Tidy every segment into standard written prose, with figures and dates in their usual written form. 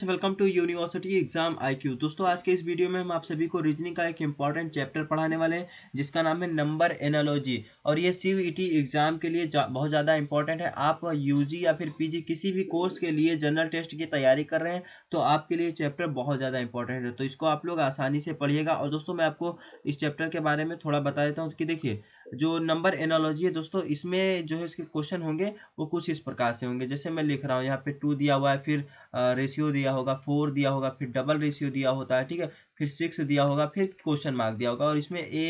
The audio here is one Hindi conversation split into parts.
Welcome to university exam IQ। दोस्तों आज के इस वीडियो में हम आप सभी को रीजनिंग का एक इंपॉर्टेंट चैप्टर पढ़ाने वाले हैं जिसका नाम है नंबर एनालॉजी। और ये CUET एग्जाम के लिए बहुत ज़्यादा इंपॉर्टेंट है। आप UG या फिर PG किसी भी कोर्स के लिए जनरल टेस्ट की तैयारी कर रहे हैं तो आपके लिए चैप्टर बहुत ज़्यादा इंपॉर्टेंट है, तो इसको आप लोग आसानी से पढ़िएगा। और दोस्तों मैं आपको इस चैप्टर के बारे में थोड़ा बता देता हूँ कि देखिए, जो नंबर एनालॉजी है दोस्तों, इसमें जो है इसके क्वेश्चन होंगे वो कुछ इस प्रकार से होंगे। जैसे मैं लिख रहा हूँ, यहाँ पे 2 दिया हुआ है, फिर रेशियो दिया होगा, 4 दिया होगा, फिर डबल रेशियो दिया होता है, ठीक है, फिर 6 दिया होगा, फिर क्वेश्चन मार्क दिया होगा। और इसमें A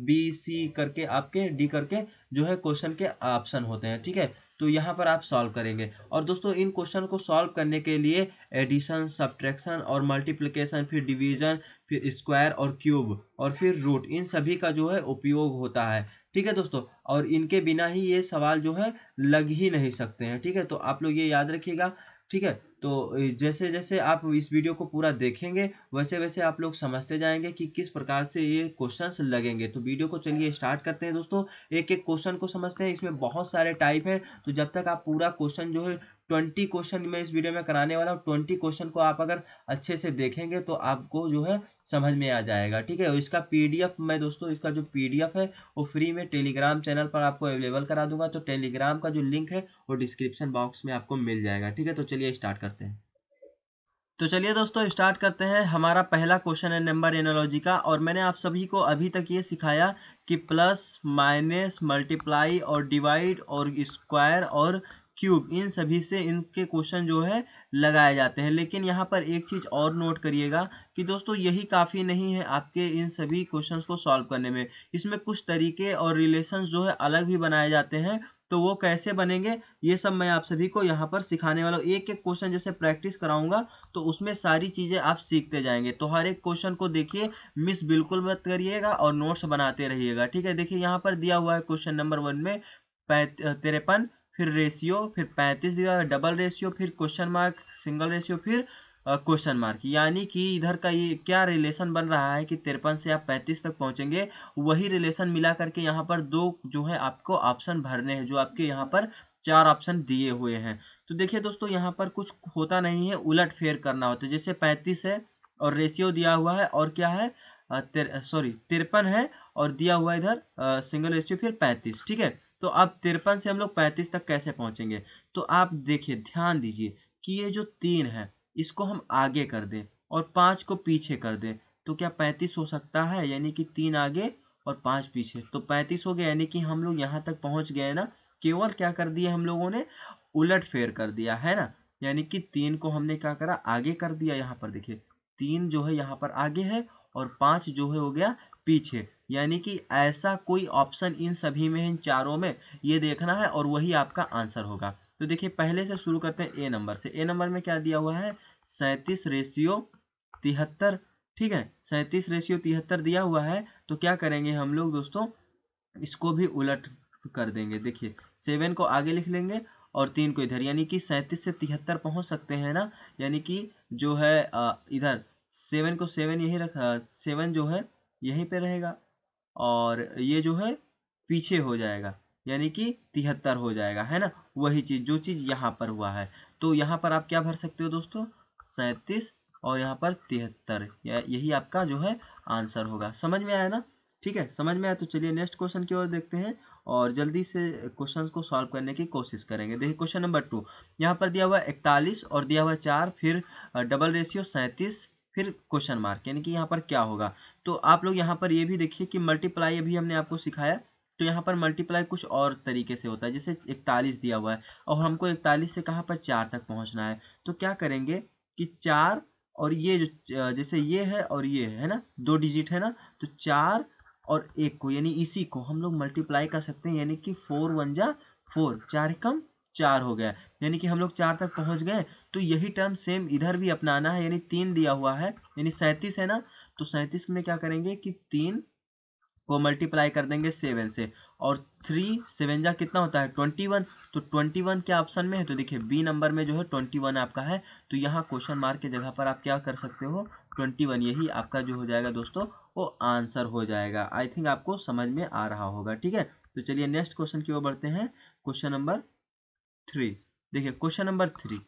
B C करके आपके D करके जो है क्वेश्चन के ऑप्शन होते हैं, ठीक है। तो यहाँ पर आप सॉल्व करेंगे। और दोस्तों इन क्वेश्चन को सॉल्व करने के लिए एडिशन, सब्ट्रैक्शन और मल्टीप्लिकेशन, फिर डिवीजन, फिर स्क्वायर और क्यूब और फिर रूट, इन सभी का जो है उपयोग होता है, ठीक है दोस्तों। और इनके बिना ही ये सवाल जो है लग ही नहीं सकते हैं, ठीक है। तो आप लोग ये याद रखिएगा, ठीक है। तो जैसे जैसे आप इस वीडियो को पूरा देखेंगे वैसे वैसे आप लोग समझते जाएंगे कि किस प्रकार से ये क्वेश्चंस लगेंगे। तो वीडियो को चलिए स्टार्ट करते हैं दोस्तों। एक एक क्वेश्चन को समझते हैं, इसमें बहुत सारे टाइप हैं। तो जब तक आप पूरा क्वेश्चन जो है 20 क्वेश्चन मैं इस वीडियो में कराने वाला हूँ, 20 क्वेश्चन को आप अगर अच्छे से देखेंगे तो आपको जो है समझ में आ जाएगा, ठीक है। और इसका PDF मैं दोस्तों, इसका जो PDF है वो फ्री में टेलीग्राम चैनल पर आपको अवेलेबल करा दूंगा। तो टेलीग्राम का जो लिंक है वो डिस्क्रिप्शन बॉक्स में आपको मिल जाएगा, ठीक है। तो चलिए स्टार्ट करते हैं। तो चलिए दोस्तों स्टार्ट करते हैं। हमारा पहला क्वेश्चन है नंबर एनालॉजी का, और मैंने आप सभी को अभी तक ये सिखाया कि प्लस, माइनस, मल्टीप्लाई और डिवाइड और स्क्वायर और क्यूब, इन सभी से इनके क्वेश्चन जो है लगाए जाते हैं। लेकिन यहाँ पर एक चीज़ और नोट करिएगा कि दोस्तों यही काफ़ी नहीं है आपके इन सभी क्वेश्चंस को सॉल्व करने में। इसमें कुछ तरीके और रिलेशंस जो है अलग भी बनाए जाते हैं। तो वो कैसे बनेंगे ये सब मैं आप सभी को यहाँ पर सिखाने वाला हूँ। एक एक क्वेश्चन जैसे प्रैक्टिस कराऊंगा तो उसमें सारी चीज़ें आप सीखते जाएंगे। तो हर एक क्वेश्चन को देखिए, मिस बिल्कुल मत करिएगा और नोट्स बनाते रहिएगा, ठीक है। देखिए यहाँ पर दिया हुआ है क्वेश्चन नंबर 1 में 53, फिर रेशियो, फिर 35 दिया हुआ है, डबल रेशियो, फिर क्वेश्चन मार्क, सिंगल रेशियो, फिर क्वेश्चन मार्क। यानी कि इधर का ये क्या रिलेशन बन रहा है कि 53 से आप 35 तक पहुंचेंगे, वही रिलेशन मिला करके यहाँ पर दो जो है आपको ऑप्शन भरने हैं, जो आपके यहाँ पर 4 ऑप्शन दिए हुए हैं। तो देखिए दोस्तों यहाँ पर कुछ होता नहीं है, उलट फेर करना होता है। जैसे 35 है और रेशियो दिया हुआ है और क्या है, 53 है और दिया हुआ इधर सिंगल रेशियो फिर 35, ठीक है। तो अब 53 से हम लोग 35 तक कैसे पहुंचेंगे। तो आप देखिए, ध्यान दीजिए कि ये जो 3 है इसको हम आगे कर दें और 5 को पीछे कर दें तो क्या 35 हो सकता है। यानी कि 3 आगे और 5 पीछे, तो 35 हो गया। यानी कि हम लोग यहाँ तक पहुँच गए ना। केवल क्या कर दिया हम लोगों ने, उलट फेर कर दिया है ना। यानी कि 3 को हमने क्या करा, आगे कर दिया। यहाँ पर देखिए 3 जो है यहाँ पर आगे है और 5 जो है हो गया पीछे। यानी कि ऐसा कोई ऑप्शन इन सभी में, इन चारों में, ये देखना है और वही आपका आंसर होगा। तो देखिए पहले से शुरू करते हैं ए नंबर से। ए नंबर में क्या दिया हुआ है, 37 रेशियो 73, ठीक है। 37 रेशियो 73 दिया हुआ है। तो क्या करेंगे हम लोग दोस्तों, इसको भी उलट कर देंगे। देखिए 7 को आगे लिख लेंगे और 3 को इधर, यानी कि 37 से 73 पहुंच सकते हैं ना। यानी कि जो है इधर 7 को 7 यही रखा, 7 जो है यहीं पे रहेगा और ये जो है पीछे हो जाएगा, यानी कि 73 हो जाएगा, है ना। वही चीज़ जो चीज़ यहाँ पर हुआ है। तो यहाँ पर आप क्या भर सकते हो दोस्तों, 37 और यहाँ पर 73, यही आपका जो है आंसर होगा। समझ में आया ना, ठीक है। समझ में आया तो चलिए नेक्स्ट क्वेश्चन की ओर देखते हैं और जल्दी से क्वेश्चंस को सॉल्व करने की कोशिश करेंगे। देखिए क्वेश्चन नंबर 2, यहाँ पर दिया हुआ है 41 और दिया हुआ है 4, फिर डबल रेशियो 37, फिर क्वेश्चन मार्क। यानी कि यहाँ पर क्या होगा। तो आप लोग यहाँ पर ये भी देखिए कि मल्टीप्लाई अभी हमने आपको सिखाया। तो यहाँ पर मल्टीप्लाई कुछ और तरीके से होता है। जैसे 41 दिया हुआ है और हमको 41 से कहाँ पर 4 तक पहुँचना है। तो क्या करेंगे कि 4 और ये जो जैसे ये है और ये है ना, 2 डिजिट है ना, तो 4 और 1 को, यानी इसी को हम लोग मल्टीप्लाई कर सकते हैं। यानी कि 4 1 जा 4, 4 एकम 4 हो गया। यानी कि हम लोग 4 तक पहुँच गए। तो यही टर्म सेम इधर भी अपनाना है। यानी 3 दिया हुआ है, यानी 37 है ना, तो 37 में क्या करेंगे कि 3 को मल्टीप्लाई कर देंगे 7 से, और 3 7 जा कितना होता है 21। तो 21 क्या ऑप्शन में है, तो देखिए बी नंबर में जो है 21 आपका है। तो यहाँ क्वेश्चन मार्क की जगह पर आप क्या कर सकते हो, 21, यही आपका जो हो जाएगा दोस्तों वो आंसर हो जाएगा। आई थिंक आपको समझ में आ रहा होगा, ठीक है। तो चलिए नेक्स्ट क्वेश्चन की ओर बढ़ते हैं। क्वेश्चन नंबर 3, देखिए क्वेश्चन नंबर 3,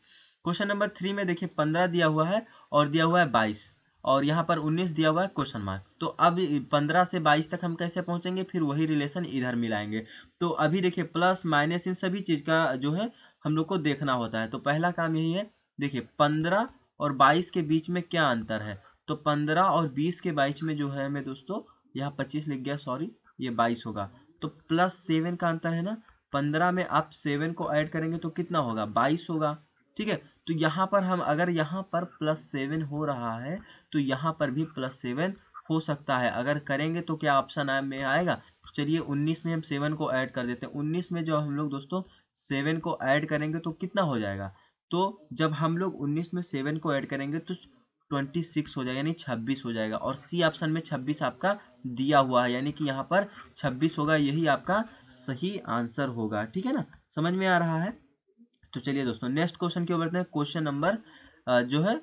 क्वेश्चन नंबर 3 में देखिए 15 दिया हुआ है और दिया हुआ है 22 और यहाँ पर 19 दिया हुआ है क्वेश्चन मार्क। तो अब 15 से 22 तक हम कैसे पहुंचेंगे, फिर वही रिलेशन इधर मिलाएंगे। तो अभी देखिए प्लस माइनस इन सभी चीज का जो है हम लोग को देखना होता है। तो पहला काम यही है, देखिए 15 और 22 के बीच में क्या अंतर है। तो 15 और 20 के बीच में जो है हमें दोस्तों, यहाँ 25 लिख गया सॉरी, ये 22 होगा। तो +7 का अंतर है ना, 15 में आप 7 को ऐड करेंगे तो कितना होगा, 22 होगा। ठीक है, तो यहाँ पर हम अगर यहाँ पर +7 हो रहा है तो यहाँ पर भी +7 हो सकता है। अगर करेंगे तो क्या ऑप्शन में आएगा, तो चलिए 19 में हम 7 को ऐड कर देते हैं। 19 में जो हम लोग दोस्तों 7 को ऐड करेंगे तो कितना हो जाएगा, तो जब हम लोग 19 में 7 को ऐड करेंगे तो 26 हो जाएगा, यानी 26 हो जाएगा। और सी ऑप्शन में 26 आपका दिया हुआ है, यानी कि यहाँ पर 26 होगा, यही आपका सही आंसर होगा। ठीक है ना, समझ में आ रहा है। तो चलिए दोस्तों नेक्स्ट क्वेश्चन की ओर बढ़ते हैं। क्वेश्चन नंबर जो है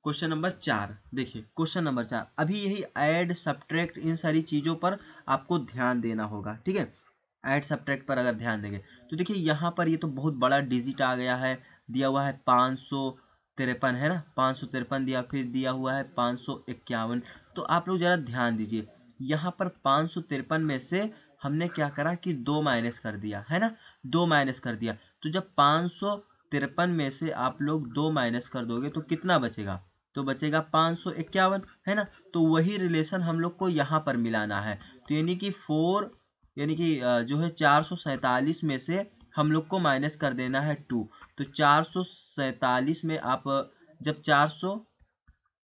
क्वेश्चन नंबर 4। देखिए क्वेश्चन नंबर 4, अभी यही ऐड सब्ट्रैक्ट इन सारी चीज़ों पर आपको ध्यान देना होगा। ठीक है, ऐड सब्ट्रैक्ट पर अगर ध्यान देंगे तो देखिए यहाँ पर ये तो बहुत बड़ा डिजिट आ गया है, दिया हुआ है 553 है ना, 553 दिया, फिर दिया हुआ है 551। तो आप लोग ज़रा ध्यान दीजिए, यहाँ पर 553 में से हमने क्या करा कि 2 माइनस कर दिया है ना, 2 माइनस कर दिया। तो जब 553 में से आप लोग 2 माइनस कर दोगे तो कितना बचेगा, तो बचेगा 551 है ना। तो वही रिलेशन हम लोग को यहाँ पर मिलाना है। तो यानी कि 4 यानी कि जो है 447 में से हम लोग को माइनस कर देना है 2। तो 447 में आप जब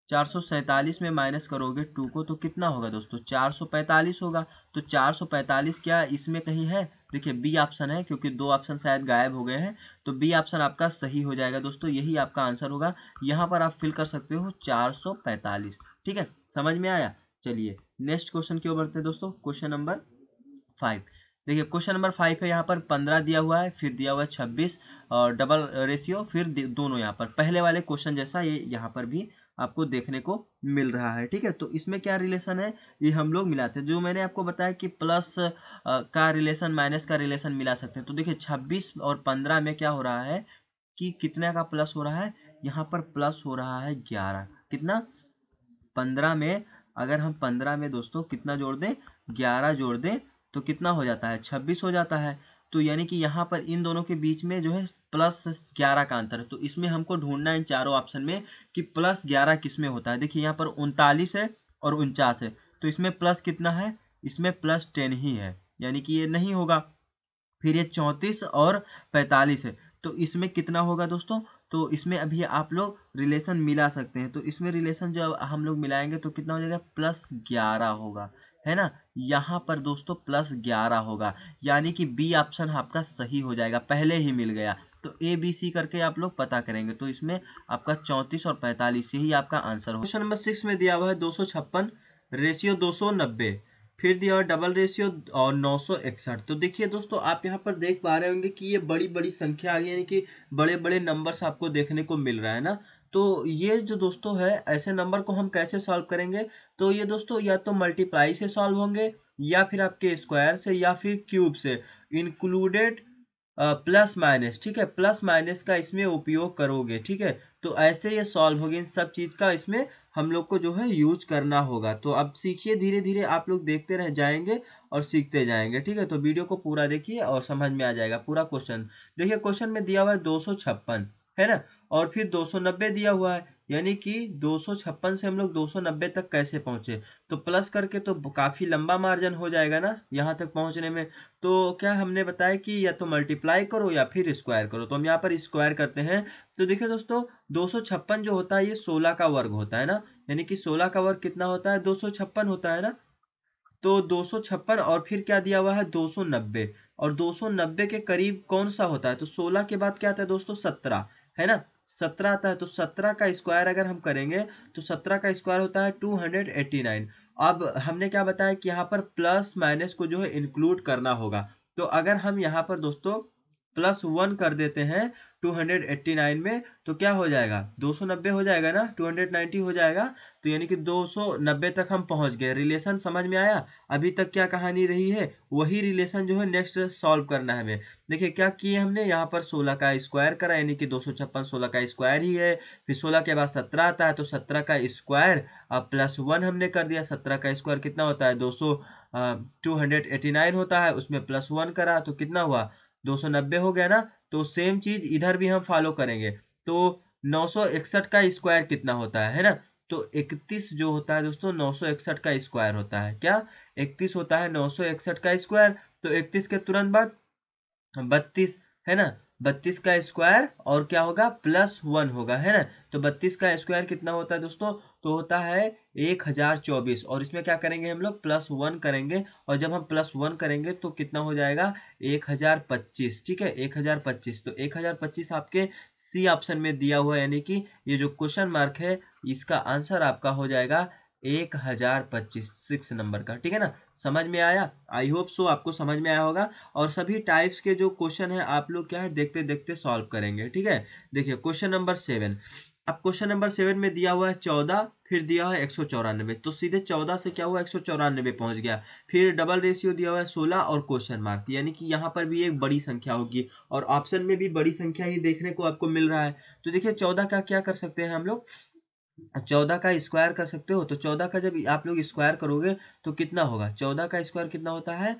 447 में माइनस करोगे 2 को तो कितना होगा दोस्तों, 445 होगा। तो 445 क्या इसमें कहीं है, देखिए बी ऑप्शन है, क्योंकि 2 ऑप्शन शायद गायब हो गए हैं। तो बी ऑप्शन आपका सही हो जाएगा दोस्तों, यही आपका आंसर होगा। यहाँ पर आप फिल कर सकते हो 445। ठीक है, समझ में आया। चलिए नेक्स्ट क्वेश्चन की ओर बढ़ते हैं दोस्तों। Question number 5। देखिए क्वेश्चन नंबर 5 है, यहाँ पर 15 दिया हुआ है, फिर दिया हुआ है 26 और डबल रेशियो, फिर दोनों यहाँ पर पहले वाले क्वेश्चन जैसा ये यहाँ पर भी आपको देखने को मिल रहा है। ठीक है, तो इसमें क्या रिलेशन है, ये हम लोग मिलाते हैं। जो मैंने आपको बताया कि प्लस का रिलेशन माइनस का रिलेशन मिला सकते हैं। तो देखिए 26 और 15 में क्या हो रहा है कि कितने का प्लस हो रहा है, यहाँ पर प्लस हो रहा है 11। कितना, 15 में अगर हम 15 में दोस्तों कितना जोड़ दें, 11 जोड़ दें तो कितना हो जाता है, 26 हो जाता है। तो यानी कि यहाँ पर इन दोनों के बीच में जो है +11 का अंतर है। तो इसमें हमको ढूंढना है इन चारों ऑप्शन में कि +11 किस में होता है। देखिए यहाँ पर 39 है और 49 है, तो इसमें प्लस कितना है, इसमें +10 ही है, यानी कि ये नहीं होगा। फिर ये 34 और 45 है, तो इसमें कितना होगा दोस्तों, तो इसमें अभी आप लोग रिलेशन मिला सकते हैं। तो इसमें रिलेशन जो हम लोग मिलाएंगे तो कितना हो जाएगा, +11 होगा, है ना। यहाँ पर दोस्तों +11 होगा, यानी कि बी ऑप्शन आपका सही हो जाएगा, पहले ही मिल गया। तो ए बी सी करके आप लोग पता करेंगे, तो इसमें आपका 34 और 45 यही आपका आंसर होगा। क्वेश्चन नंबर 6 में दिया हुआ है 256 रेशियो 290, फिर दिया हुआ डबल रेशियो और 961। तो देखिए दोस्तों आप यहाँ पर देख पा रहे होंगे कि ये बड़ी बड़ी संख्या आ गई, यानी कि बड़े बड़े नंबर्स आपको देखने को मिल रहा है ना। तो ये जो दोस्तों है, ऐसे नंबर को हम कैसे सॉल्व करेंगे, तो ये दोस्तों या तो मल्टीप्लाई से सॉल्व होंगे, या फिर आपके स्क्वायर से, या फिर क्यूब से, इंक्लूडेड प्लस माइनस। ठीक है, प्लस माइनस का इसमें उपयोग करोगे। ठीक है, तो ऐसे ये सॉल्व होगी, इन सब चीज का इसमें हम लोग को जो है यूज करना होगा। तो अब सीखिए, धीरे धीरे आप लोग देखते रह जाएंगे और सीखते जाएंगे। ठीक है, तो वीडियो को पूरा देखिए और समझ में आ जाएगा पूरा क्वेश्चन। देखिए क्वेश्चन में दिया हुआ है 256 है ना, और फिर 290 दिया हुआ है, यानी कि 256 से हम लोग 290 तक कैसे पहुंचे। तो प्लस करके तो काफी लंबा मार्जिन हो जाएगा ना यहाँ तक पहुंचने में। तो क्या हमने बताया कि या तो मल्टीप्लाई करो या फिर स्क्वायर करो, तो हम यहाँ पर स्क्वायर करते हैं। तो देखिए दोस्तों 256 जो होता है ये 16 का वर्ग होता है ना, यानी कि 16 का वर्ग कितना होता है, 256 होता है ना। तो 256 और फिर क्या दिया हुआ है 290, और 290 के करीब कौन सा होता है, तो 16 के बाद क्या आता है दोस्तों 17 है ना, 17 आता है। तो 17 का स्क्वायर अगर हम करेंगे तो 17 का स्क्वायर होता है 289। अब हमने क्या बताया कि यहाँ पर प्लस माइनस को जो है इंक्लूड करना होगा। तो अगर हम यहाँ पर दोस्तों +1 कर देते हैं 289 में, तो क्या हो जाएगा 290 हो जाएगा ना, 290 हो जाएगा। तो यानी कि 290 तक हम पहुंच गए। रिलेशन समझ में आया? अभी तक क्या कहानी रही है, वही रिलेशन जो है नेक्स्ट सॉल्व करना है हमें। देखिए क्या किए हमने, यहाँ पर 16 का स्क्वायर करा, यानी कि 256 16 का स्क्वायर ही है। फिर 16 के बाद 17 आता है, तो 17 का स्क्वायर अब +1 हमने कर दिया। 17 का स्क्वायर कितना होता है, 289 होता है, उसमें +1 करा तो कितना हुआ, 290 हो गया ना। तो सेम चीज इधर भी हम फॉलो करेंगे। तो 961 का स्क्वायर कितना होता है ना, तो 31 जो होता है दोस्तों 961 का स्क्वायर होता है। क्या 31 होता है 961 का स्क्वायर। तो 31 के तुरंत बाद 32 है ना, 32 का स्क्वायर और क्या होगा, +1 होगा, है ना। तो 32 का स्क्वायर कितना होता है दोस्तों, तो होता है 1024। और इसमें क्या करेंगे हम लोग, +1 करेंगे, और जब हम +1 करेंगे तो कितना हो जाएगा, 1025। ठीक है, 1025। तो 1025 आपके सी ऑप्शन में दिया हुआ है, यानी कि ये जो क्वेश्चन मार्क है इसका आंसर आपका हो जाएगा 1025, 6 नंबर का। ठीक है ना, समझ में आया? आई होप सो आपको समझ में आया होगा। और सभी टाइप्स के जो क्वेश्चन है आप लोग क्या है देखते देखते सॉल्व करेंगे। ठीक है, देखिए क्वेश्चन नंबर 7। अब क्वेश्चन नंबर 7 में दिया हुआ है 14, फिर दिया हुआ है 194, तो सीधे 14 से क्या हुआ 194 पहुंच गया। फिर डबल रेशियो दिया हुआ है 16 और क्वेश्चन मार्क, यानी कि यहाँ पर भी एक बड़ी संख्या होगी, और ऑप्शन में भी बड़ी संख्या ही देखने को आपको मिल रहा है। तो देखिए 14 का क्या कर सकते हैं हम लोग, 14 का स्क्वायर कर सकते हो। तो 14 का जब आप लोग स्क्वायर करोगे तो कितना होगा, 14 का स्क्वायर कितना होता है,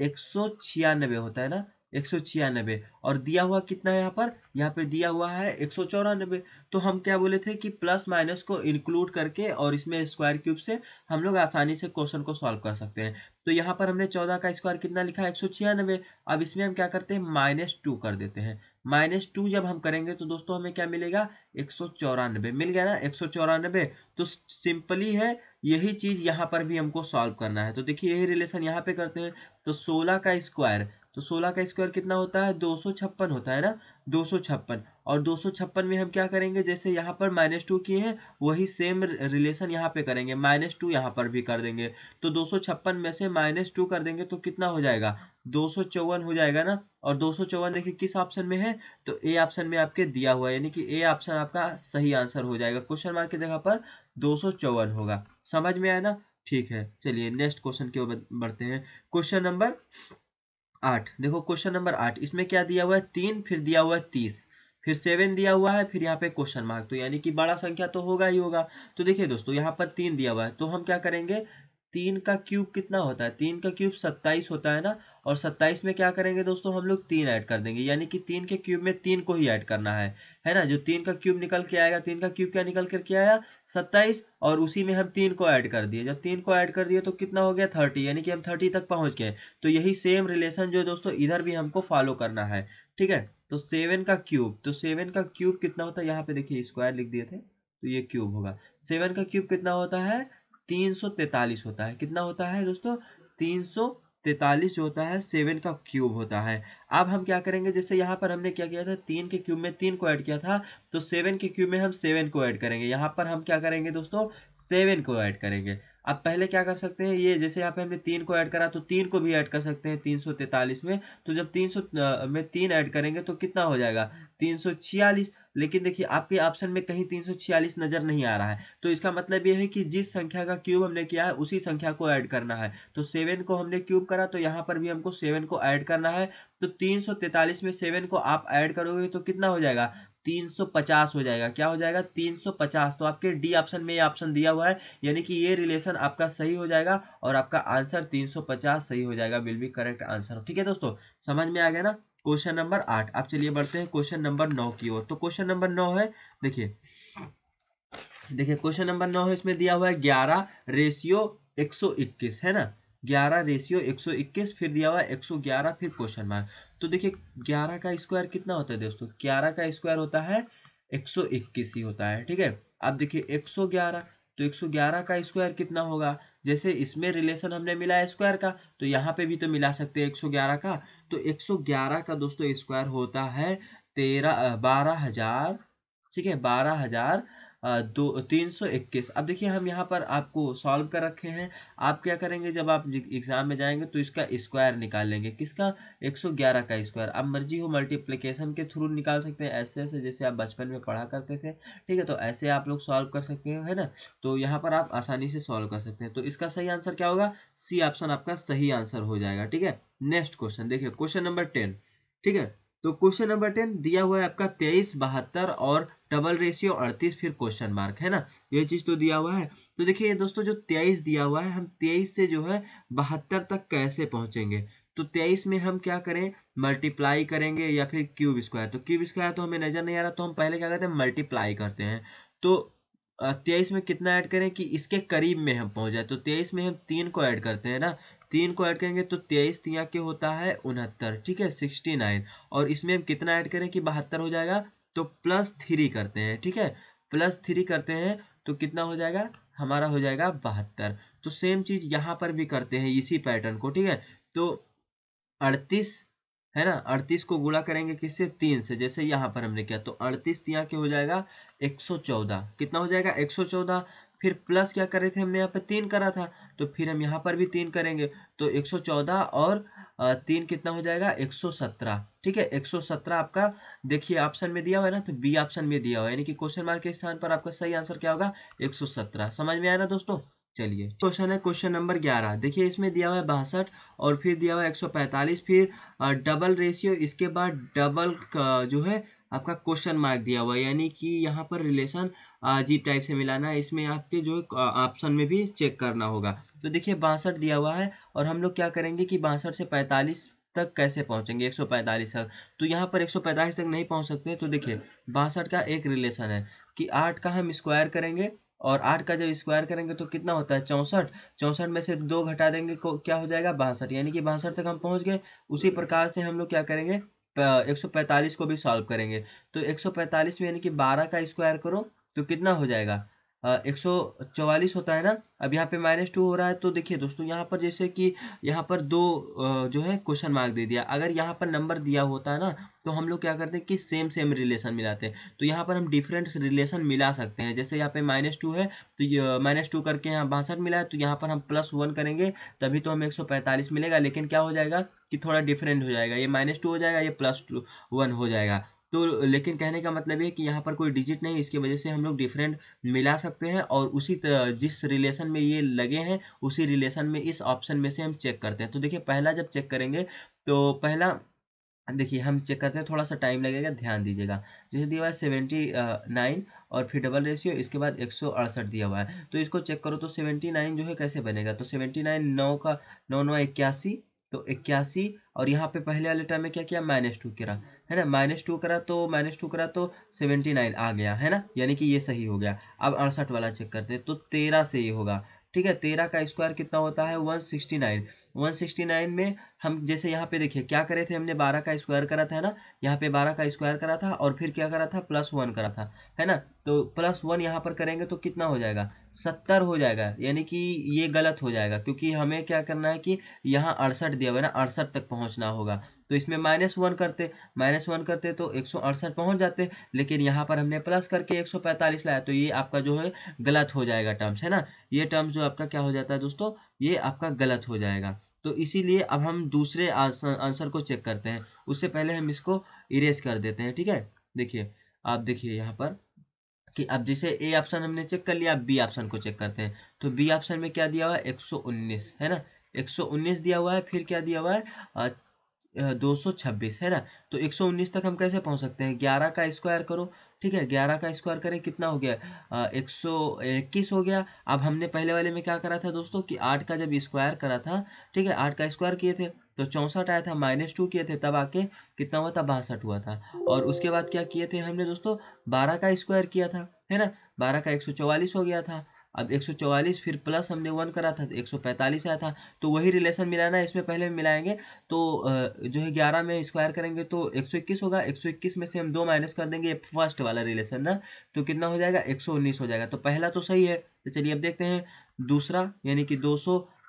196 होता है ना, 196। और दिया हुआ कितना है यहाँ पे दिया हुआ है 194। तो हम क्या बोले थे कि प्लस माइनस को इंक्लूड करके और इसमें स्क्वायर क्यूब से हम लोग आसानी से क्वेश्चन को सॉल्व कर सकते हैं। तो यहाँ पर हमने 14 का स्क्वायर कितना लिखा है, 196। अब इसमें हम क्या करते हैं, -2 कर देते हैं। -2 जब हम करेंगे तो दोस्तों हमें क्या मिलेगा, 194 मिल गया ना, 194। तो सिंपली है, यही चीज यहाँ पर भी हमको सॉल्व करना है। तो देखिए यही रिलेशन यहाँ पे करते हैं। तो 16 का स्क्वायर, तो 16 का स्क्वायर कितना होता है, 256 होता है ना, 256। और 256 में हम क्या करेंगे, जैसे यहाँ पर -2 किए हैं वही सेम रिलेशन यहाँ पे करेंगे, -2 यहाँ पर भी कर देंगे। तो 256 में से -2 कर देंगे तो कितना हो जाएगा, 254 हो जाएगा ना। और 254 देखिए किस ऑप्शन में है, तो ए ऑप्शन में आपके दिया हुआ है, यानी कि ए ऑप्शन आपका सही आंसर हो जाएगा। क्वेश्चन मार्क की जगह पर 254 होगा। समझ में आया ना? ठीक है, चलिए नेक्स्ट क्वेश्चन की ओर बढ़ते हैं। क्वेश्चन नंबर 8, देखो क्वेश्चन नंबर 8, इसमें क्या दिया हुआ है, 3, फिर दिया हुआ है 30, फिर 7 दिया हुआ है, फिर यहाँ पे क्वेश्चन मार्क। तो यानी कि बड़ा संख्या तो होगा ही होगा। तो देखिए दोस्तों यहाँ पर 3 दिया हुआ है, तो हम क्या करेंगे, 3 का क्यूब कितना होता है, 3 का क्यूब 27 होता है ना। और 27 में क्या करेंगे दोस्तों, हम लोग 3 ऐड कर देंगे, यानी कि 3 के क्यूब में 3 को ही ऐड करना है ना। जो 3 का क्यूब निकल के आएगा, 3 का क्यूब क्या निकल करके आया, 27, और उसी में हम 3 को ऐड कर दिए। जब 3 को ऐड कर दिए तो कितना हो गया, 30, यानी कि हम 30 तक पहुंच गए। तो यही सेम रिलेशन जो दोस्तों इधर भी हमको फॉलो करना है। ठीक है, तो 7 का क्यूब, तो 7 का क्यूब कितना होता है, यहाँ पे देखिए स्क्वायर लिख दिए थे तो ये क्यूब होगा। 7 का क्यूब कितना होता है, 343 होता है। कितना होता है दोस्तों, 343 जो होता है 7 का क्यूब होता है। अब हम क्या करेंगे, जैसे यहाँ पर हमने क्या किया था, 3 के क्यूब में 3 को ऐड किया था, तो 7 के क्यूब में हम 7 को ऐड करेंगे। यहाँ पर हम क्या करेंगे दोस्तों, 7 को ऐड करेंगे। अब पहले क्या कर सकते हैं, ये जैसे यहाँ पे हमने 3 को ऐड करा तो 3 को भी ऐड कर सकते हैं 343 में। तो जब 300 में 3 ऐड करेंगे तो कितना हो जाएगा, 346। लेकिन देखिए आपके ऑप्शन में कहीं 346 नजर नहीं आ रहा है, तो इसका मतलब ये है कि जिस संख्या का क्यूब हमने किया है उसी संख्या को ऐड करना है। तो 7 को हमने क्यूब करा, तो यहाँ पर भी हमको 7 को ऐड करना है। तो 343 में 7 को आप ऐड करोगे तो कितना हो जाएगा, 350 हो जाएगा। क्या हो जाएगा, 350। तो आपके डी ऑप्शन में ये ऑप्शन दिया हुआ है, यानी कि ये रिलेशन आपका सही हो जाएगा और आपका आंसर 350 सही हो जाएगा, विल बी करेक्ट आंसर। ठीक है दोस्तों, समझ में आ गया ना क्वेश्चन नंबर 8। अब चलिए बढ़ते हैं क्वेश्चन नंबर 9 की ओर। तो क्वेश्चन नंबर 9 है, देखिए देखिए क्वेश्चन नंबर 9 है, इसमें दिया हुआ है 11:121 है ना, 11:121, फिर दिया हुआ है 111, फिर क्वेश्चन मार्क। तो देखिए 11 का स्क्वायर कितना होता है दोस्तों, 11 का स्क्वायर होता है 121 ही होता है। ठीक है, अब देखिए 111, तो 111 का स्क्वायर कितना होगा, जैसे इसमें रिलेशन हमने मिला है स्क्वायर का, तो यहाँ पे भी तो मिला सकते हैं 111 का। तो 111 का दोस्तों स्क्वायर होता है 12,000, ठीक है, 12,000 321। अब देखिए हम यहाँ पर आपको सॉल्व कर रखे हैं। आप क्या करेंगे, जब आप एग्जाम में जाएंगे तो इसका स्क्वायर निकाल लेंगे। किसका? 111 का स्क्वायर। अब मर्जी हो मल्टीप्लिकेशन के थ्रू निकाल सकते हैं, ऐसे ऐसे जैसे आप बचपन में पढ़ा करते थे। ठीक है, तो ऐसे आप लोग सॉल्व कर सकते हैं, है ना। तो यहाँ पर आप आसानी से सॉल्व कर सकते हैं। तो इसका सही आंसर क्या होगा? सी ऑप्शन आपका सही आंसर हो जाएगा। ठीक है, नेक्स्ट क्वेश्चन देखिए, क्वेश्चन नंबर 10। ठीक है, तो क्वेश्चन नंबर 10 दिया हुआ है आपका 23, 72 और डबल रेशियो 38, फिर क्वेश्चन मार्क, है ना। ये चीज तो दिया हुआ है। तो देखिए दोस्तों, जो 23 दिया हुआ है, हम 23 से जो है 72 तक कैसे पहुंचेंगे। तो 23 में हम क्या करें, मल्टीप्लाई करेंगे या फिर क्यूब स्क्वायर। तो क्यूब स्क्वायर तो हमें नजर नहीं आ रहा, तो हम पहले क्या करते हैं, मल्टीप्लाई करते हैं। तो 23 में कितना ऐड करें कि इसके करीब में हम पहुंच जाए। तो 23 में हम 3 को ऐड करते हैं ना, 3 को ऐड करेंगे तो 23 तिया के होता है 69। ठीक है, 69। और इसमें हम कितना ऐड करें कि 72 हो जाएगा, तो +3 करते हैं। ठीक है, +3 करते हैं तो कितना हो जाएगा, हमारा हो जाएगा 72। तो सेम चीज यहाँ पर भी करते हैं इसी पैटर्न को। ठीक है, तो 38, है ना, 38 को गुणा करेंगे किससे, 3 से, जैसे यहाँ पर हमने किया। तो 38 तिया के हो जाएगा 114। कितना हो जाएगा, 114। फिर प्लस क्या करे थे हमने, यहाँ पे 3 करा था, तो फिर हम यहाँ पर भी 3 करेंगे। तो 114 और 3 कितना हो जाएगा, 117। ठीक है, 117 आपका देखिए ऑप्शन में दिया हुआ है ना, तो बी ऑप्शन में दिया हुआ है, यानी कि क्वेश्चन मार्क के स्थान पर आपका सही आंसर क्या होगा, 117। समझ में आया ना दोस्तों। चलिए, क्वेश्चन है क्वेश्चन नंबर 11। देखिए इसमें दिया हुआ है 62 और फिर दिया हुआ है 145, फिर डबल रेशियो, इसके बाद डबल जो है आपका क्वेश्चन मार्क दिया हुआ है, यानी कि यहाँ पर रिलेशन अजीब टाइप से मिलाना है। इसमें आपके जो ऑप्शन में भी चेक करना होगा। तो देखिए 62 दिया हुआ है और हम लोग क्या करेंगे कि 62 से 45 तक कैसे पहुंचेंगे, 145 तक। तो यहाँ पर 145 तक नहीं पहुंच सकते। तो देखिए 62 का एक रिलेशन है कि 8 का हम स्क्वायर करेंगे, और 8 का जब स्क्वायर करेंगे तो कितना होता है, 64। 64 में से 2 घटा देंगे को क्या हो जाएगा, 62, यानी कि 62 तक हम पहुंच गए। उसी प्रकार से हम लोग क्या करेंगे, 145 को भी सॉल्व करेंगे। तो 145 में यानी कि 12 का स्क्वायर करो तो कितना हो जाएगा, 144 होता है ना। अब यहाँ पे -2 हो रहा है, तो देखिए दोस्तों यहाँ पर जैसे कि यहाँ पर दो जो है क्वेश्चन मार्क दे दिया। अगर यहाँ पर नंबर दिया होता है ना, तो हम लोग क्या करते हैं कि सेम सेम रिलेशन मिलाते हैं। तो यहाँ पर हम डिफरेंट रिलेशन मिला सकते हैं। जैसे यहाँ पे -2 है, तो ये -2 करके यहाँ 62 मिला है, तो यहाँ पर हम +1 करेंगे तभी तो हमें 145 मिलेगा। लेकिन क्या हो जाएगा कि थोड़ा डिफरेंट हो जाएगा, ये -2 हो जाएगा, ये +1 हो जाएगा। तो लेकिन कहने का मतलब ये कि यहाँ पर कोई डिजिट नहीं, इसकी वजह से हम लोग डिफरेंट मिला सकते हैं, और जिस रिलेशन में ये लगे हैं उसी रिलेशन में इस ऑप्शन में से हम चेक करते हैं। तो देखिए पहला जब चेक करेंगे, तो पहला देखिए हम चेक करते हैं, थोड़ा सा टाइम लगेगा, ध्यान दीजिएगा। जैसे दिया हुआ है 79 और फिर डबल रेशियो, इसके बाद 168 दिया हुआ है। तो इसको चेक करो, तो 79 जो है कैसे बनेगा, तो 79 9 का 9 9 81, तो 81। और यहाँ पे पहले वाले टर्म में क्या किया, -2 करा, है ना, -2 करा तो 79 आ गया, है ना, यानी कि ये सही हो गया। अब 68 वाला चेक करते हैं, तो 13 से ये होगा। ठीक है, 13 का स्क्वायर कितना होता है, 169। 169 में हम जैसे यहाँ पे देखिए क्या करे थे, हमने 12 का स्क्वायर करा था ना, यहाँ पे 12 का स्क्वायर करा था और फिर क्या करा था, +1 करा था, है ना। तो +1 यहाँ पर करेंगे तो कितना हो जाएगा, 70 हो जाएगा, यानी कि ये गलत हो जाएगा, क्योंकि हमें क्या करना है कि यहाँ 68 दिया हुआ है ना, 68 तक पहुँचना होगा। तो इसमें -1 करते तो 168 पहुँच जाते, लेकिन यहाँ पर हमने प्लस करके 145 लाया, तो ये आपका जो है गलत हो जाएगा टर्म्स, है ना। ये टर्म्स जो आपका क्या हो जाता है दोस्तों, ये आपका गलत हो जाएगा। तो इसीलिए अब हम दूसरे आंसर को चेक करते हैं, उससे पहले हम इसको इरेज कर देते हैं। ठीक है, देखिए आप देखिए यहाँ पर कि अब जैसे ए ऑप्शन हमने चेक कर लिया, अब बी ऑप्शन को चेक करते हैं। तो बी ऑप्शन में क्या दिया हुआ है, 119, है ना, 119 दिया हुआ है। फिर क्या दिया हुआ है, 226, है ना। तो 119 तक हम कैसे पहुंच सकते हैं, 11 का स्क्वायर करो। ठीक है, 11 का स्क्वायर करें कितना हो गया, 121 हो गया। अब हमने पहले वाले में क्या करा था दोस्तों कि 8 का जब स्क्वायर करा था, ठीक है, 8 का स्क्वायर किए थे तो 64 आया था, -2 किए थे तब आके कितना हुआ था, 62 हुआ था। और उसके बाद क्या किए थे हमने दोस्तों, 12 का स्क्वायर किया था, है ना, 12 का 144 हो गया था। अब 144 फिर प्लस हमने 1 करा था तो 145 आया था। तो वही रिलेशन मिलाना है, इसमें पहले मिलाएंगे। तो जो है 11 में स्क्वायर करेंगे तो 121 होगा, 121 में से हम 2 माइनस कर देंगे, फर्स्ट वाला रिलेशन ना, तो कितना हो जाएगा, 119 हो जाएगा। तो पहला तो सही है। तो चलिए अब देखते हैं दूसरा, यानी कि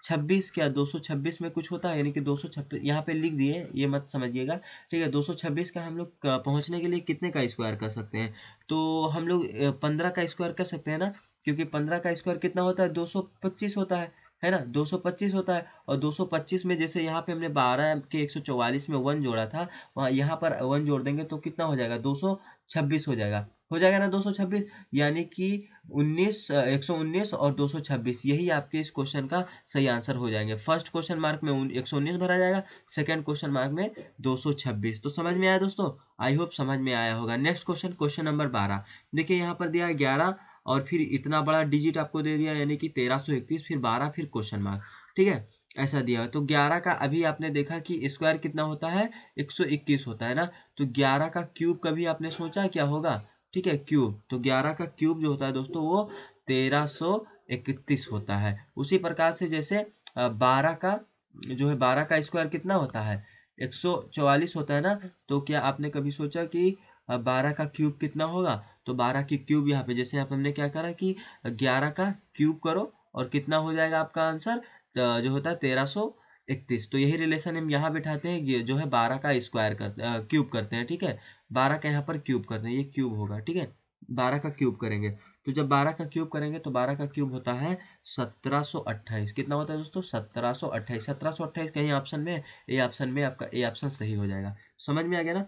226 क्या 226 में कुछ होता है, यानी कि 226 यहाँ पे लिख दिए, ये मत समझिएगा, ठीक है। 226 का हम लोग पहुँचने के लिए कितने का स्क्वायर कर सकते हैं, तो हम लोग 15 का स्क्वायर कर सकते हैं ना, क्योंकि 15 का स्क्वायर कितना होता है, 225 होता है ना, 225 होता है। और 225 में जैसे यहाँ पे हमने 12 के 144 में 1 जोड़ा था, वहाँ यहाँ पर 1 जोड़ देंगे तो कितना हो जाएगा, 226 हो जाएगा ना 226, यानी कि 119 और 226, यही आपके इस क्वेश्चन का सही आंसर हो जाएंगे। फर्स्ट क्वेश्चन मार्क में 119 भरा जाएगा, सेकंड क्वेश्चन मार्क में 226। तो समझ में आया दोस्तों, आई होप समझ में आया होगा। नेक्स्ट क्वेश्चन, क्वेश्चन नंबर 12, देखिए यहाँ पर दिया है 11 और फिर इतना बड़ा डिजिट आपको दे दिया, यानी कि 1331, फिर 12, फिर क्वेश्चन मार्क, ठीक है, ऐसा दिया है। तो 11 का अभी आपने देखा कि स्क्वायर कितना होता है, 121 होता है ना, तो 11 का क्यूब कभी आपने सोचा क्या होगा, ठीक है, क्यूब, तो 11 का क्यूब जो होता है दोस्तों वो 1331 होता है। उसी प्रकार से जैसे 12 का जो है, 12 का स्क्वायर कितना होता है, 144 होता है ना, तो क्या आपने कभी सोचा कि 12 का क्यूब कितना होगा, तो 12 की क्यूब यहाँ पे जैसे आप हमने क्या करा कि 11 का क्यूब करो और कितना हो जाएगा आपका आंसर, जो होता है 1331। तो यही रिलेशन हम यहाँ बिठाते हैं, ये जो है 12 का स्क्वायर करते क्यूब करते हैं, ठीक है, 12 का यहाँ पर क्यूब करते हैं, ये क्यूब होगा, ठीक है, 12 का क्यूब करेंगे। तो जब 12 का क्यूब करेंगे तो 12 का क्यूब होता है 1728। कितना होता है दोस्तों, 1728। 1728 कहीं ऑप्शन में, ए ऑप्शन में, आपका ए ऑप्शन सही हो जाएगा। समझ में आ गया ना।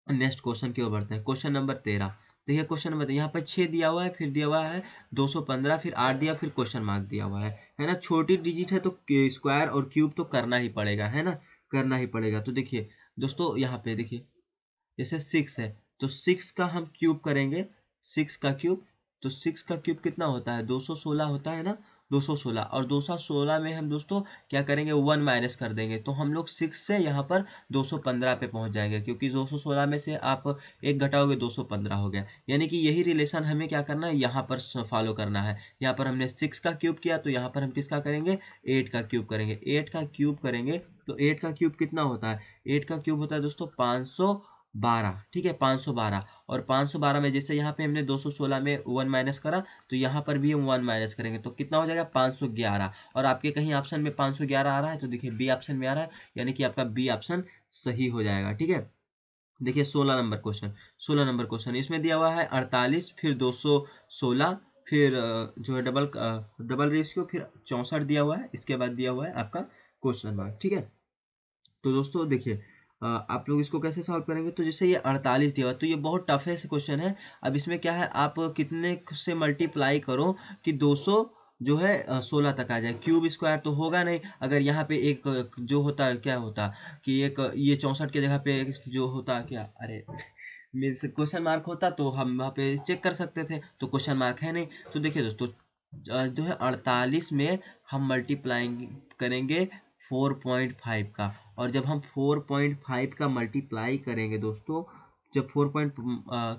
नेक्स्ट क्वेश्चन की ओर बढ़ते हैं, क्वेश्चन नंबर 13। देखिए क्वेश्चन नंबर, यहाँ पर 6 दिया हुआ है, फिर दिया हुआ है 215, फिर 8 दिया, फिर क्वेश्चन मार्क दिया हुआ है ना। छोटी डिजिट है तो स्क्वायर और क्यूब तो करना ही पड़ेगा, है ना, करना ही पड़ेगा। तो देखिए दोस्तों, यहाँ पे देखिए जैसे 6 है, तो 6 का हम क्यूब करेंगे, 6 का क्यूब, तो 6 का क्यूब कितना होता है, 216 होता है ना, 216, और 216 में हम दोस्तों क्या करेंगे, 1 माइनस कर देंगे, तो हम लोग 6 से यहाँ पर 215 पे पहुँच जाएंगे, क्योंकि 216 में से आप एक घटाओगे 215 हो गया। यानी कि यही रिलेशन हमें क्या करना है, यहाँ पर फॉलो करना है। यहाँ पर हमने 6 का क्यूब किया, तो यहाँ पर हम किसका करेंगे, 8 का क्यूब करेंगे। 8 का क्यूब करेंगे तो 8 का क्यूब कितना होता है, 8 का क्यूब होता है दोस्तों 512, ठीक है, 512। और 512 में जैसे यहाँ पे हमने 216 में 1 माइनस करा, तो यहाँ पर भी हम 1 माइनस करेंगे, तो कितना हो जाएगा, 511। और आपके कहीं ऑप्शन में 511 आ रहा है, तो देखिए बी ऑप्शन में आ रहा है, यानी कि आपका बी ऑप्शन सही हो जाएगा, ठीक है। देखिए 16 नंबर क्वेश्चन, 16 नंबर क्वेश्चन, इसमें दिया हुआ है 48, फिर 216, फिर जो है डबल रेशियो, फिर 64 दिया हुआ है, इसके बाद दिया हुआ है आपका क्वेश्चन मार्क, ठीक है। तो दोस्तों देखिए आप लोग इसको कैसे सॉल्व करेंगे, तो जैसे ये 48 दिया हुआ, तो ये बहुत टफ है क्वेश्चन है। अब इसमें क्या है, आप कितने से मल्टीप्लाई करो कि 200 जो है 16 तक आ जाए। क्यूब स्क्वायर तो होगा नहीं, अगर यहाँ पे एक जो होता क्या होता कि एक ये 64 की जगह पे जो होता क्या, अरे मीन्स क्वेश्चन मार्क होता तो हम वहाँ पे चेक कर सकते थे, तो क्वेश्चन मार्क है नहीं। तो देखिए दोस्तों जो है 48 में हम मल्टीप्लाइंग करेंगे 4.5 का, और जब हम 4.5 का मल्टीप्लाई करेंगे दोस्तों, जब 4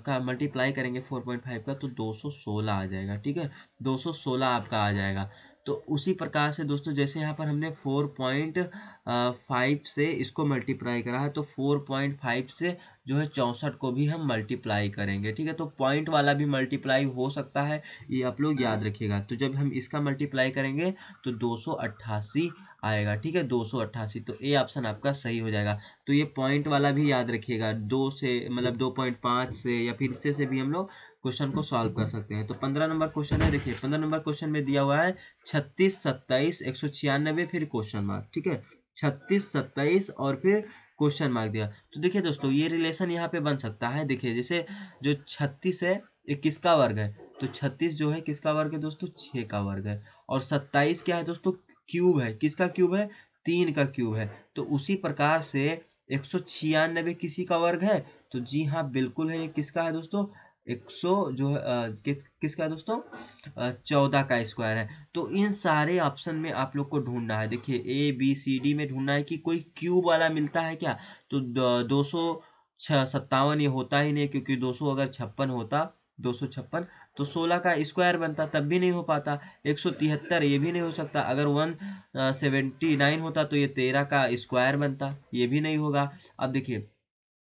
का मल्टीप्लाई करेंगे 4.5 का, तो 216 आ जाएगा, ठीक है, 216 आपका आ जाएगा। तो उसी प्रकार से दोस्तों जैसे यहाँ पर हमने 4.5 से इसको मल्टीप्लाई करा है, तो 4.5 से जो है 64 को भी हम मल्टीप्लाई करेंगे, ठीक है। तो पॉइंट वाला भी मल्टीप्लाई हो सकता है, ये आप लोग याद रखिएगा। तो जब हम इसका मल्टीप्लाई करेंगे तो 288 आएगा, ठीक है, 288। तो ए ऑप्शन आपका सही हो जाएगा। तो ये पॉइंट वाला भी याद रखिएगा, 2 से मतलब 2.5 से या फिर इससे से भी हम लोग क्वेश्चन को सॉल्व कर सकते हैं। तो 15 नंबर क्वेश्चन है, देखिए 15 नंबर क्वेश्चन में दिया हुआ है 36, 27, 196, फिर क्वेश्चन मार्क, ठीक है, 36, 27 और फिर क्वेश्चन मार्क दिया। तो देखिए दोस्तों ये रिलेशन यहाँ पे बन सकता है। देखिए जैसे जो 36 है ये किसका वर्ग है, तो 36 जो है किसका वर्ग है दोस्तों, 6 का वर्ग है। और 27 क्या है दोस्तों, क्यूब है, किसका क्यूब है, 3 का क्यूब है। तो उसी प्रकार से 196 किसी का वर्ग है, तो जी हाँ बिल्कुल है, ये किसका है दोस्तों, 100 जो है किसका है दोस्तों, 14 का स्क्वायर है। तो इन सारे ऑप्शन में आप लोग को ढूंढना है। देखिए ए बी सी डी में ढूंढना है कि कोई क्यूब वाला मिलता है क्या, तो 257 ये होता ही नहीं, क्योंकि 200 अगर 56 होता, 256 तो 16 का स्क्वायर बनता, तब भी नहीं हो पाता। 173 ये भी नहीं हो सकता, अगर 179 होता तो ये 13 का स्क्वायर बनता, ये भी नहीं होगा। अब देखिए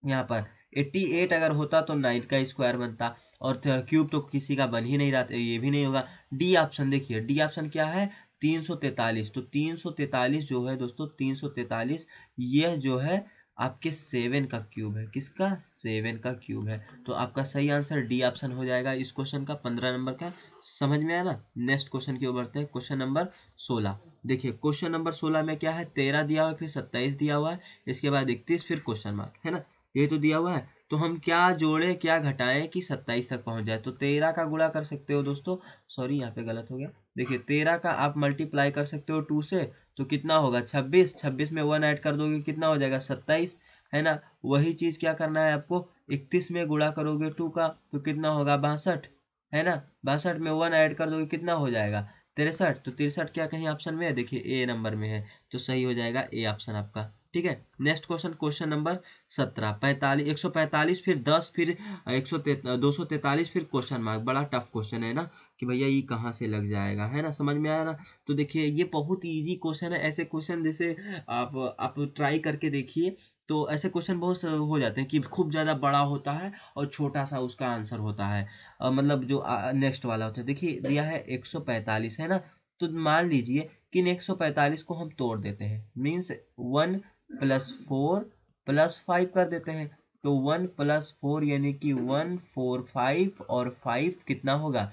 यहाँ पर 88 अगर होता तो 9 का स्क्वायर बनता, और क्यूब तो किसी का बन ही नहीं रहा, तो ये भी नहीं होगा। डी ऑप्शन देखिए, डी ऑप्शन क्या है, 343। तो 343 जो है दोस्तों, 343 यह जो है आपके 7 का क्यूब है। किसका? 7 का क्यूब है। तो आपका सही आंसर डी ऑप्शन हो जाएगा इस क्वेश्चन का, 15 नंबर का। समझ में आया ना? नेक्स्ट क्वेश्चन की ओर बढ़ते हैं, क्वेश्चन नंबर 16। देखिए क्वेश्चन नंबर 16 में क्या है, 13 दिया हुआ है, फिर 27 दिया हुआ है, इसके बाद 31, फिर क्वेश्चन मार्क, है ना? ये तो दिया हुआ है। तो हम क्या जोड़े क्या घटाएं कि 27 तक पहुंच जाए? तो 13 का गुणा कर सकते हो दोस्तों, सॉरी यहाँ पे गलत हो गया। देखिए 13 का आप मल्टीप्लाई कर सकते हो 2 से, तो कितना होगा? 26। 26 में 1 ऐड कर दोगे, कितना हो जाएगा? 27, है ना? वही चीज क्या करना है आपको, 31 में गुणा करोगे 2 का, तो कितना होगा? 62, है ना? 62 में 1 ऐड कर दोगे, कितना हो जाएगा? 63। तो 63 क्या कहीं ऑप्शन में है? देखिए ए नंबर में है, तो सही हो जाएगा ए ऑप्शन आपका। ठीक है, नेक्स्ट क्वेश्चन, क्वेश्चन नंबर 17। 45, 145, फिर 10, फिर 243, फिर क्वेश्चन मार्क। बड़ा टफ क्वेश्चन है ना, कि भैया ये कहाँ से लग जाएगा, है ना? समझ में आया ना? तो देखिए ये बहुत इजी क्वेश्चन है। ऐसे क्वेश्चन जैसे आप ट्राई करके देखिए, तो ऐसे क्वेश्चन बहुत हो जाते हैं कि खूब ज़्यादा बड़ा होता है और छोटा सा उसका आंसर होता है। मतलब जो नेक्स्ट वाला होता है, देखिए दिया है 145, है ना? तो मान लीजिए कि इन 145 को हम तोड़ देते हैं, मीन्स 1 + 4 + 5 कर देते हैं। तो 1 + 4 यानी कि 1 4 5, और 5 कितना होगा?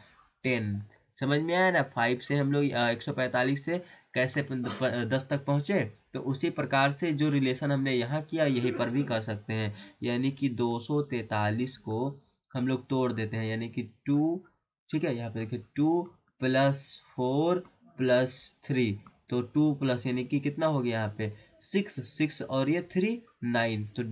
10। समझ में आया ना? 5 से हम लोग 145 से कैसे 10 तक पहुंचे, तो उसी प्रकार से जो रिलेशन हमने यहाँ किया यहीं पर भी कर सकते हैं। यानी कि 243 को हम लोग तोड़ देते हैं, यानी कि 2, ठीक है, यहाँ पे देखिए 2 + 4 + 3, तो 2 प्लस यानी कि कितना हो गया यहाँ पे? 6, 6 और ये 3, 9। तो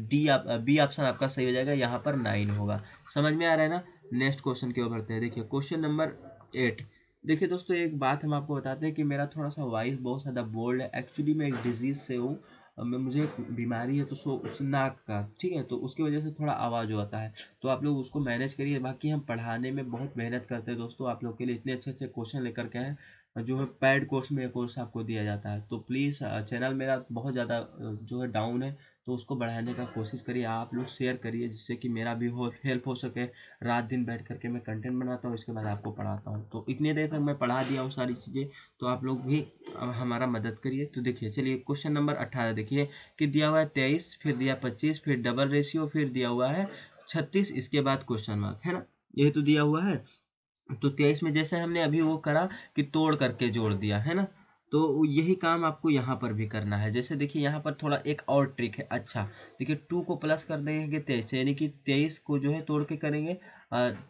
बी ऑप्शन आपका सही हो जाएगा, यहाँ पर 9 होगा। समझ में आ रहा है ना? नेक्स्ट क्वेश्चन की ओर बढ़ते हैं। देखिए क्वेश्चन नंबर 8। देखिए दोस्तों एक बात हम आपको बताते हैं कि मेरा थोड़ा सा वॉइस बहुत ज़्यादा बोल्ड है। एक्चुअली मैं एक डिजीज़ से हूँ, मैं मुझे एक बीमारी है, तो उस नाक का, ठीक है, तो उसकी वजह से थोड़ा आवाज़ होता है, तो आप लोग उसको मैनेज करिए। बाकी हम पढ़ाने में बहुत मेहनत करते हैं दोस्तों, आप लोग के लिए इतने अच्छे अच्छे क्वेश्चन लेकर के आए जो है पेड कोर्स में, कोर्स आपको दिया जाता है। तो प्लीज़ चैनल मेरा बहुत ज़्यादा जो है डाउन है, तो उसको बढ़ाने का कोशिश करिए, आप लोग शेयर करिए, जिससे कि मेरा भी बहुत हेल्प हो सके। रात दिन बैठ करके मैं कंटेंट बनाता हूँ, इसके बाद आपको पढ़ाता हूँ, तो इतनी देर तक मैं पढ़ा दिया हूँ सारी चीज़ें, तो आप लोग भी हमारा मदद करिए। तो देखिए चलिए क्वेश्चन नंबर 18 देखिए कि दिया हुआ है 23, फिर दिया 25, फिर डबल रेशियो, फिर दिया हुआ है 36, इसके बाद क्वेश्चन मार्क, है ना? ये तो दिया हुआ है। तो 23 में जैसे हमने अभी वो करा कि तोड़ करके जोड़ दिया, है ना? तो यही काम आपको यहाँ पर भी करना है। जैसे देखिए यहाँ पर थोड़ा एक और ट्रिक है। अच्छा देखिए 2 को प्लस कर देंगे 23 से, यानी कि 23 को जो है तोड़ के करेंगे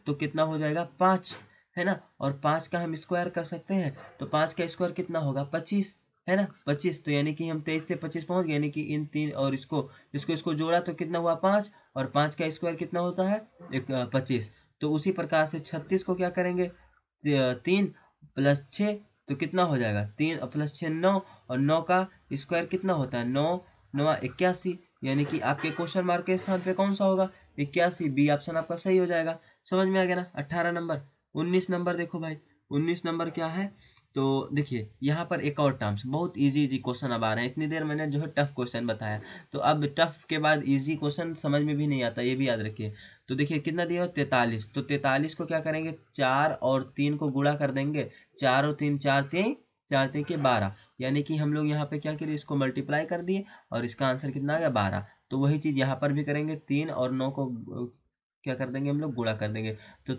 तो कितना हो जाएगा? 5, है ना? और 5 का हम स्क्वायर कर सकते हैं, तो 5 का स्क्वायर कितना होगा? 25, है ना? 25, तो यानी कि हम 23 से 25 पहुंच गए, यानी कि इन तीन और इसको इसको इसको जोड़ा तो कितना हुआ? 5, और 5 का स्क्वायर कितना होता है? 25। तो उसी प्रकार से 36 को क्या करेंगे? 3 + 6, तो कितना हो जाएगा? 3 + 6 9, और 9 का स्क्वायर कितना होता है? 9 9 81, यानी कि आपके क्वेश्चन मार्क के स्थान पे कौन सा होगा? 81, बी ऑप्शन आपका सही हो जाएगा। समझ में आ गया ना? 18 नंबर। 19 नंबर देखो भाई, 19 नंबर क्या है? तो देखिए यहाँ पर एक और टर्म्स, बहुत इजी इजी क्वेश्चन अब आ रहे हैं। इतनी देर मैंने जो है टफ क्वेश्चन बताया, तो अब टफ के बाद इजी क्वेश्चन समझ में भी नहीं आता, ये भी याद रखिए। तो देखिए कितना दिया हुआ? 43। तो 43 को क्या करेंगे? 4 और 3 को गुणा कर देंगे, 4 और 3 4 3, 4 3 के 12, यानी कि हम लोग यहाँ पे क्या करिए? इसको मल्टीप्लाई कर दिए, और इसका आंसर कितना आ गया? 12। तो वही चीज़ यहाँ पर भी करेंगे, 3 और 9 को क्या कर देंगे? हम लोग गुणा कर देंगे, तो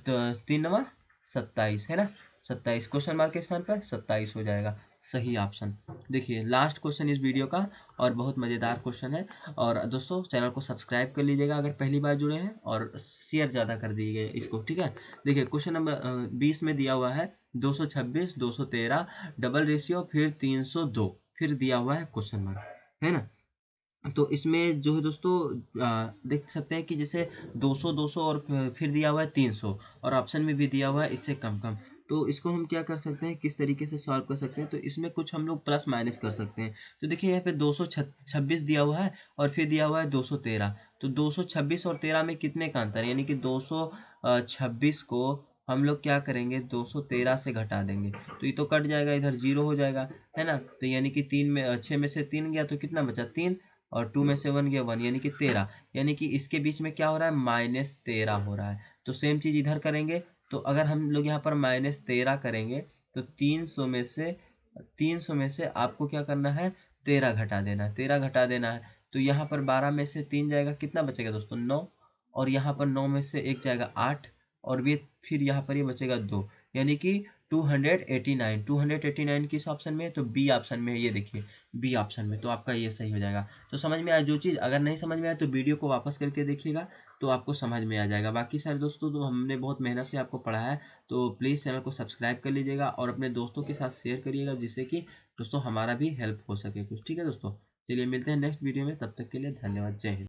3 9 27, है ना? 27 क्वेश्चन मार्क के स्थान पर 27 हो जाएगा सही ऑप्शन। देखिए लास्ट क्वेश्चन इस वीडियो का, और बहुत मज़ेदार क्वेश्चन है। और दोस्तों चैनल को सब्सक्राइब कर लीजिएगा अगर पहली बार जुड़े हैं, और शेयर ज़्यादा कर दीजिएगा इसको, ठीक है? देखिए क्वेश्चन नंबर 20 में दिया हुआ है 226, 213, डबल रेशियो, फिर 302, फिर दिया हुआ है क्वेश्चन मार्क, है ना? तो इसमें जो है दोस्तों देख सकते हैं कि जैसे 200 200 और फिर दिया हुआ है 300, और ऑप्शन में भी दिया हुआ है इससे कम कम। तो इसको हम क्या कर सकते हैं, किस तरीके से सॉल्व कर सकते हैं? तो इसमें कुछ हम लोग प्लस माइनस कर सकते हैं। तो देखिए यहाँ पे 226 दिया हुआ है, और फिर दिया हुआ है 213। तो 226 और 13 में कितने का अंतर है? यानी कि 226 को हम लोग क्या करेंगे? 213 से घटा देंगे, तो ये तो कट जाएगा, इधर 0 हो जाएगा, है ना? तो यानी कि 6 में से 3 गया, तो कितना बचा? 3, और 2 में से 1 गया 1, यानी कि 13। यानी कि इसके बीच में क्या हो रहा है? -13 हो रहा है। तो सेम चीज़ इधर करेंगे, तो अगर हम लोग यहाँ पर -13 करेंगे, तो 300 में से 300 में से आपको क्या करना है, 13 घटा देना है, 13 घटा देना है। तो यहाँ पर 12 में से 3 जाएगा, कितना बचेगा दोस्तों, 9। और यहाँ पर 9 में से 1 जाएगा, 8। और ये फिर यहाँ पर ये बचेगा 2, यानी कि 289। 289 किस ऑप्शन में है, तो बी ऑप्शन में है, ये देखिए बी ऑप्शन में। तो आपका ये सही हो जाएगा। तो समझ में आया जो चीज़, अगर नहीं समझ में आया तो वीडियो को वापस करके देखिएगा, तो आपको समझ में आ जाएगा। बाकी सारे दोस्तों, तो हमने बहुत मेहनत से आपको पढ़ाया है, तो प्लीज़ चैनल को सब्सक्राइब कर लीजिएगा और अपने दोस्तों के साथ शेयर करिएगा, जिससे कि दोस्तों हमारा भी हेल्प हो सके कुछ। ठीक है दोस्तों, चलिए मिलते हैं नेक्स्ट वीडियो में, तब तक के लिए धन्यवाद, जय हिंद।